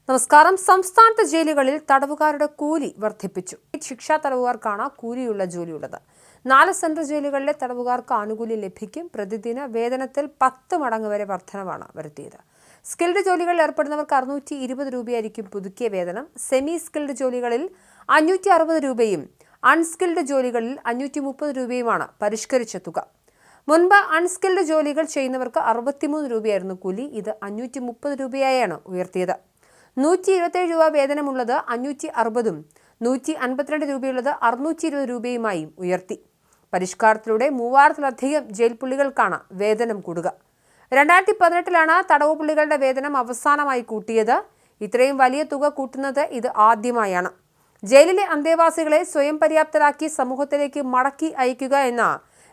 നമസ്കാരം. സംസ്ഥാനത്തെ ജയിലുകളിൽ തടവുകാരുടെ കൂലി വർദ്ധിപ്പിച്ചു. ശിക്ഷാ തടവുകാർക്കാണ് കൂലിയുള്ള ജോലിയുള്ളത്. 4 സെൻട്രൽ ജയിലുകളിലെ തടവുകാർക്ക് ആനുകൂല്യം ലഭിക്കും. പ്രതിദിന വേതനത്തിൽ 10 മടങ്ങ് വരെ വർധനവാണ് വരുത്തിയത്. സ്കിൽഡ് ജോലികളിൽ ഏർപ്പെടുന്നവർക്ക് 620 രൂപയായിരിക്കും പുതുക്കിയ വേതനം. സെമി സ്കിൽഡ് ജോലികളിൽ 560 രൂപയും അൺസ്കിൽഡ് ജോലികളിൽ 530 രൂപയുമാണ് പരിഷ്കരിച്ച തുക. മുൻപ് അൺസ്കിൽഡ് ജോലികൾ ചെയ്യുന്നവർക്ക് 63 രൂപയായിരുന്നു കൂലി. ഇത് 530 രൂപയായാണ് ഉയർത്തിയത്. 127 രൂപ വേതനമുള്ളത് 560ഉം 152 രൂപയുള്ളത് 620 രൂപയുമായും ഉയർത്തി. പരിഷ്കാരത്തിലൂടെ 3000-ലധികം ജയിൽ പുള്ളികൾക്കാണ് വേതനം കൂടുക. 2018-ലാണ് തടവ് പുള്ളികളുടെ വേതനം അവസാനമായി കൂട്ടിയത്. ഇത്രയും വലിയ തുക കൂട്ടുന്നത് ഇത് ആദ്യമായാണ്. ജയിലിലെ അന്തേവാസികളെ സ്വയം പര്യാപ്തരാക്കി സമൂഹത്തിലേക്ക് മടക്കി അയക്കുക എന്ന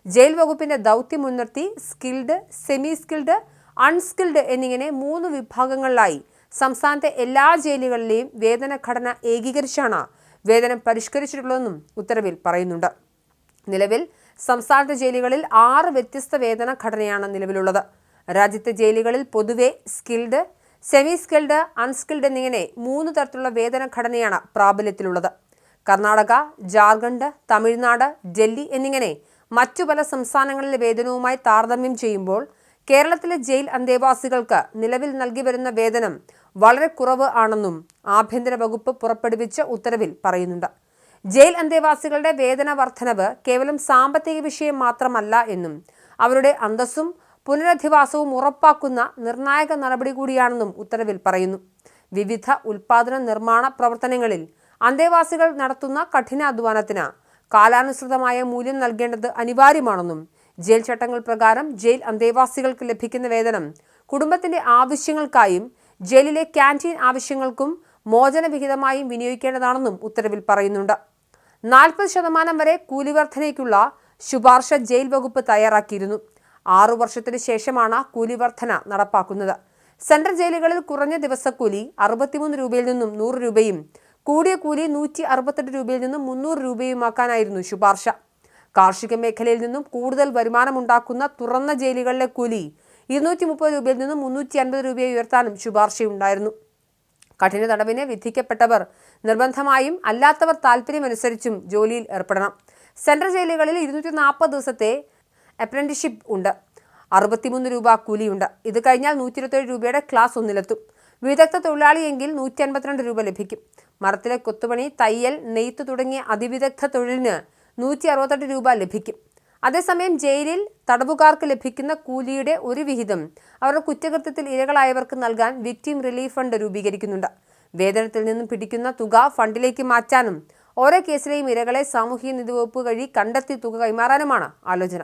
ജയിൽ വകുപ്പിന്റെ ദൗത്യം മുൻനിർത്തി സ്കിൽഡ്, സെമി സ്കിൽഡ്, അൺസ്കിൽഡ് എന്നിങ്ങനെ 3 വിഭാഗങ്ങളിലായി സംസ്ഥാനത്തെ എല്ലാ ജയിലുകളിലെയും വേതനഘടന ഏകീകരിച്ചാണ് വേതനം പരിഷ്കരിച്ചിട്ടുള്ളതെന്നും ഉത്തരവിൽ പറയുന്നുണ്ട്. നിലവിൽ സംസ്ഥാനത്തെ ജയിലുകളിൽ 6 വ്യത്യസ്ത വേതന ഘടനയാണ് നിലവിലുള്ളത്. രാജ്യത്തെ ജയിലുകളിൽ പൊതുവെ സ്കിൽഡ്, സെമി സ്കിൽഡ്, അൺസ്കിൽഡ് എന്നിങ്ങനെ 3 തരത്തിലുള്ള വേതന ഘടനയാണ് പ്രാബല്യത്തിലുള്ളത്. കർണാടക, ജാർഖണ്ഡ്, തമിഴ്നാട്, ഡൽഹി എന്നിങ്ങനെ മറ്റു പല സംസ്ഥാനങ്ങളിലെ വേതനവുമായി താരതമ്യം ചെയ്യുമ്പോൾ കേരളത്തിലെ ജയിൽ അന്തേവാസികൾക്ക് നിലവിൽ നൽകി വരുന്ന വേതനം വളരെ കുറവ് ആണെന്നും ആഭ്യന്തര വകുപ്പ് പുറപ്പെടുവിച്ച ഉത്തരവിൽ പറയുന്നുണ്ട്. ജയിൽ അന്തേവാസികളുടെ വേതന വർധനവ് കേവലം സാമ്പത്തിക വിഷയം മാത്രമല്ല എന്നും അവരുടെ അന്തസ്സും പുനരധിവാസവും ഉറപ്പാക്കുന്ന നിർണായക നടപടി കൂടിയാണെന്നും ഉത്തരവിൽ പറയുന്നു. വിവിധ ഉൽപാദന നിർമ്മാണ പ്രവർത്തനങ്ങളിൽ അന്തേവാസികൾ നടത്തുന്ന കഠിനാധ്വാനത്തിന് കാലാനുസൃതമായ മൂല്യം നൽകേണ്ടത് അനിവാര്യമാണെന്നും ജയിൽ ചട്ടങ്ങൾ പ്രകാരം ജയിൽ അന്തേവാസികൾക്ക് ലഭിക്കുന്ന വേതനം കുടുംബത്തിന്റെ ആവശ്യങ്ങൾക്കായും ജയിലിലെ ക്യാൻറ്റീൻ ആവശ്യങ്ങൾക്കും മോചന വിഹിതമായും വിനിയോഗിക്കേണ്ടതാണെന്നും ഉത്തരവിൽ പറയുന്നുണ്ട്. 40% വരെ കൂലി വർധനയ്ക്കുള്ള ശുപാർശ ജയിൽ വകുപ്പ് തയ്യാറാക്കിയിരുന്നു. 6 വർഷത്തിന് ശേഷമാണ് കൂലി വർധന നടപ്പാക്കുന്നത്. സെൻട്രൽ ജയിലുകളിൽ കുറഞ്ഞ ദിവസക്കൂലി 63 രൂപയിൽ നിന്നും 100 രൂപയും കൂടിയ കൂലി 168 രൂപയിൽ നിന്നും 300 രൂപയുമാക്കാനായിരുന്നു ശുപാർശ. കാർഷിക മേഖലയിൽ നിന്നും കൂടുതൽ വരുമാനമുണ്ടാക്കുന്ന തുറന്ന ജയിലുകളിലെ കൂലി 230 രൂപയിൽ നിന്നും 350 രൂപയെ ഉയർത്താനും ശുപാർശയുണ്ടായിരുന്നു. കഠിന തടവിന് വിധിക്കപ്പെട്ടവർ നിർബന്ധമായും അല്ലാത്തവർ താൽപ്പര്യമനുസരിച്ചും ജോലിയിൽ ഏർപ്പെടണം. സെൻട്രൽ ജയിലുകളിൽ 240 ദിവസത്തെ അപ്രന്റീസ്ഷിപ്പ് ഉണ്ട്. 63 രൂപ കൂലിയുണ്ട്. ഇത് കഴിഞ്ഞാൽ 127 രൂപയുടെ ക്ലാസ് 1-ലെത്തും. വിദഗ്ധ തൊഴിലാളിയെങ്കിൽ 152 രൂപ ലഭിക്കും. മരത്തിലെ കൊത്തുപണി, തയ്യൽ, നെയ്ത്ത് തുടങ്ങിയ അതിവിദഗ്ധ തൊഴിലിന് 168 രൂപ ലഭിക്കും. അതേസമയം ജയിലിൽ തടവുകാർക്ക് ലഭിക്കുന്ന കൂലിയുടെ ഒരു വിഹിതം അവരുടെ കുറ്റകൃത്യത്തിൽ ഇരകളായവർക്ക് നൽകാൻ വിക്ടിം റിലീഫ് ഫണ്ട് രൂപീകരിക്കുന്നുണ്ട്. വേതനത്തിൽ നിന്നും പിടിക്കുന്ന തുക ഫണ്ടിലേക്ക് മാറ്റാനും ഓരോ കേസിലെയും ഇരകളെ സാമൂഹിക നീതി വകുപ്പ് വഴി കണ്ടെത്തി തുക കൈമാറാനുമാണ് ആലോചന.